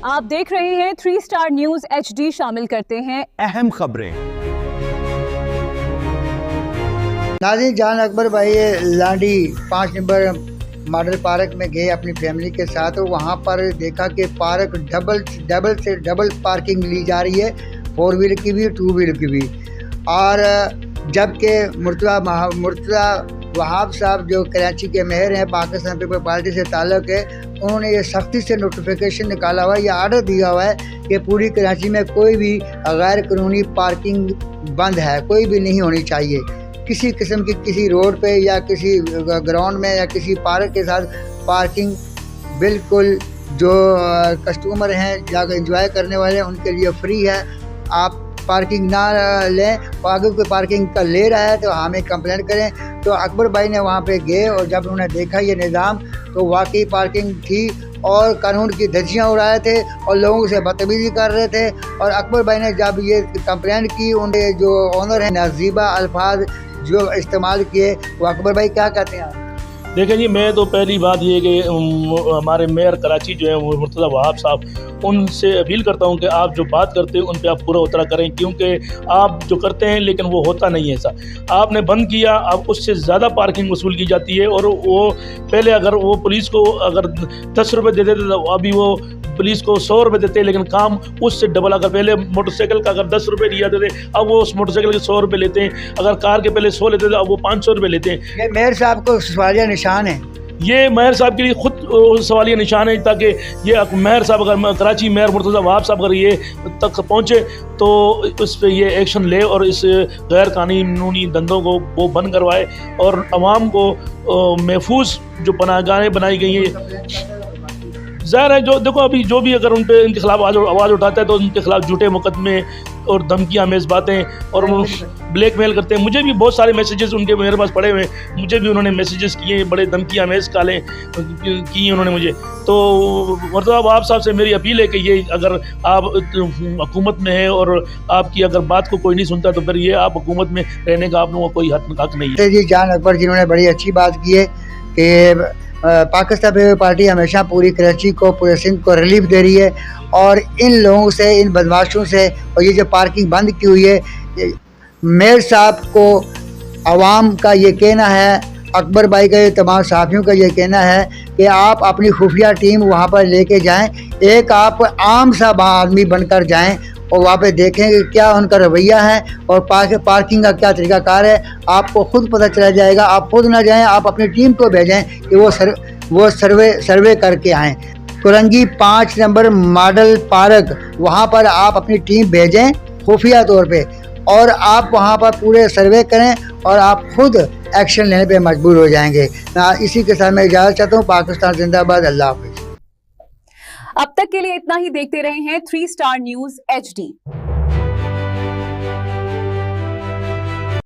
आप देख रहे हैं 3 स्टार न्यूज HD। शामिल करते हैं अहम खबरें। नाज़रीन, जान अकबर भाई लाडी 5 नंबर मॉडल पार्क में गए अपनी फैमिली के साथ। और वहाँ पर देखा कि पार्क डबल पार्किंग ली जा रही है, 4 व्हीलर की भी 2 व्हीलर की भी। और जबकि मुर्तज़ा वहाब साहब जो कराची के मेयर हैं, पाकिस्तान पीपल पार्टी से ताल्लुक़ है, उन्होंने ये सख्ती से नोटिफिकेशन निकाला हुआ है, ये आर्डर दिया हुआ है कि पूरी कराची में कोई भी गैर कानूनी पार्किंग बंद है, कोई भी नहीं होनी चाहिए। किसी किस्म की किसी रोड पे या किसी ग्राउंड में या किसी पार्क के साथ पार्किंग बिल्कुल जो कस्टमर हैं जाकर एंजॉय करने वाले हैं उनके लिए फ्री है। आप पार्किंग ना लें और अगर कोई पार्किंग का ले रहा है तो हमें कंप्लेंट करें। तो अकबर भाई ने वहाँ पे गए और जब उन्होंने देखा ये निज़ाम तो वाकई पार्किंग थी और कानून की धज्जियाँ उड़ा रहे थे और लोगों से बदतमीजी कर रहे थे। और अकबर भाई ने जब ये कंप्लेंट की, उनके जो ऑनर हैं नाजीबा अल्फाज जो इस्तेमाल किए, वो अकबर भाई क्या कहते हैं? देखें जी, मैं तो पहली बात ये कि हमारे मेयर कराची जो है वो मुर्तज़ा वहाब साहब, उनसे अपील करता हूँ कि आप जो बात करते हैं उन पे आप पूरा उतरा करें, क्योंकि आप जो करते हैं लेकिन वो होता नहीं है ऐसा। आपने बंद किया, अब उससे ज़्यादा पार्किंग वसूल की जाती है। और वो पहले अगर वो पुलिस को अगर 10 रुपये दे देते तो अभी वो पुलिस को 100 रुपये देते हैं, लेकिन काम उससे डबल। अगर पहले मोटरसाइकिल का अगर 10 रुपये लिया देते, अब वो उस मोटरसाइकिल के 100 रुपये लेते हैं। अगर कार के पहले 100 लेते थे, अब वो 500 रुपये लेते हैं। ये मेयर साहब को सवालिया निशान है, ये मेयर साहब के लिए खुद सवालिया निशान है, ताकि ये मेयर साहब अगर कराची मेयर मुर्तज़ा वहाब साहब अगर ये तक पहुँचे तो उस पर ये एक्शन ले और इस गैर कानूनी धंधों को वो बंद करवाए और आवाम को महफूज जो पनाहगाहें बनाई गई हैं। ज़ाहिर है जो देखो अभी जो भी अगर उन पे इनके खिलाफ आवाज़ उठाता है तो उनके खिलाफ झूठे मुकदमे और धमकियाँ मेज़ बातें और ब्लैकमेल करते हैं। मुझे भी बहुत सारे मैसेजेस उनके मेरे पास पड़े हुए हैं, मुझे भी उन्होंने मैसेजेस किए, बड़े धमकियाँ मेज़ कालें की उन्होंने मुझे। तो मुर्तज़ा वहाब साहब से मेरी अपील है कि ये अगर आप हुकूमत में हैं और आपकी अगर बात को कोई नहीं सुनता तो फिर ये आप हुकूमत में रहने का आप लोगों को कोई हक नहीं है। जी, जान अकबर जिन्होंने बड़ी अच्छी बात की है कि पाकिस्तान पीपल पार्टी हमेशा पूरी कराची को, पूरे सिंध को रिलीफ दे रही है। और इन लोगों से, इन बदमाशों से, और ये जो पार्किंग बंद की हुई है, मेयर साहब को आवाम का ये कहना है, अकबर भाई का, ये तमाम साथियों का ये कहना है कि आप अपनी खुफिया टीम वहाँ पर लेके जाएं, एक आप आम सा आदमी बनकर जाएं और वहाँ पे देखें कि क्या उनका रवैया है और पार्किंग का क्या तरीक़ाकार है। आपको खुद पता चला जाएगा। आप खुद ना जाएं, आप अपनी टीम को भेजें कि वो सर्वे करके आएँ। कुरंगी 5 नंबर मॉडल पार्क, वहाँ पर आप अपनी टीम भेजें खुफिया तौर पे और आप वहाँ पर पूरे सर्वे करें और आप खुद एक्शन लेने पे मजबूर हो जाएंगे। इसी के साथ मैं इजाज़त चाहता हूँ। पाकिस्तान जिंदाबाद। अल्लाह हाफ़िज़। अब तक के लिए इतना ही। देखते रहे हैं 3 स्टार न्यूज HD।